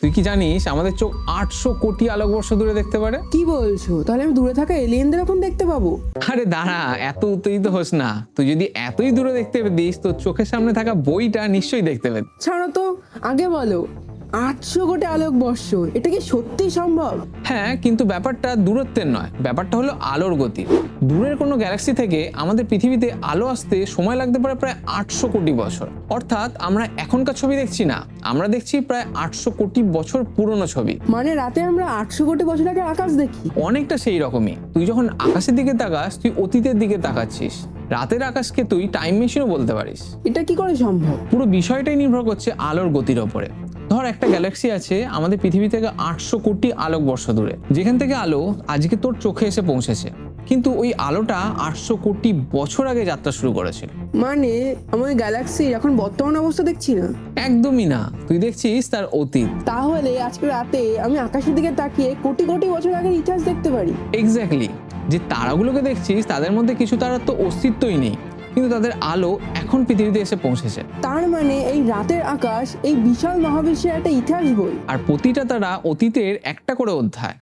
তুই কি জানিস আমাদের চোখ 800 কোটি আলোকবর্ষ দূরে দেখতে পারে? কি বলছো? তাহলে আমি দূরে থাকা এলিয়েনদের এখন দেখতে পাবো? আরে দাঁড়া, এত উত্তেজিত হোস না। তুই যদি এতই দূরে দেখতে পেতিস তো চোখের সামনে থাকা বইটা নিশ্চয়ই দেখতে পেত। ছাড়ো তো, আগে বলো 800 কোটি আলোকবর্ষ, এটা কি সত্যি সম্ভব? হ্যাঁ, কিন্তু ব্যাপারটা দূরত্বের নয়, ব্যাপারটা হলো আলোর গতি। দূরের কোনো গ্যালাক্সি থেকে আমাদের পৃথিবীতে আলো আসতে সময় লাগতে পারে প্রায় 800 কোটি বছর। অর্থাৎ আমরা এখনকার ছবি দেখছি না, আমরা দেখছি প্রায় 800 কোটি বছর পুরনো ছবি। মানে রাতে আমরা 800 কোটি বছর আগে আকাশ দেখি? অনেকটা সেই রকমই। তুই যখন আকাশের দিকে তাকাস তুই অতীতের দিকে তাকাচ্ছিস। রাতের আকাশকে তুই টাইম মেশিনও বলতে পারিস। এটা কি করে সম্ভব? পুরো বিষয়টাই নির্ভর করছে আলোর গতির ওপরে। ধর একটা গ্যালাক্সি আছে আমাদের পৃথিবী থেকে 800 কোটি আলোকবর্ষ দূরে, যেখান থেকে আলো আজকে তোর চোখে এসে পৌঁছেছে, কিন্তু ওই আলোটা 800 কোটি বছর আগে যাত্রা শুরু করেছিল। মানে আমার গ্যালাক্সি এখন বর্তমান অবস্থা দেখছি না? একদমই না, তুই দেখছিস তার অতীত। তাহলে আজকে রাতে আমি আকাশের দিকে তাকিয়ে কোটি কোটি বছর আগের ইতিহাস দেখতে পারি? এক্স্যাক্টলি। যে তারাগুলোকে দেখছিস তাদের মধ্যে কিছু তারার তো অস্তিত্বই নেই, কিন্তু তাদের আলো এখন পৃথিবীতে এসে পৌঁছেছে। তার মানে এই রাতের আকাশ এই বিশাল মহাবিশ্বের একটা ইতিহাস বই। আর প্রতিটা তারা অতীতের একটা করে অধ্যায়।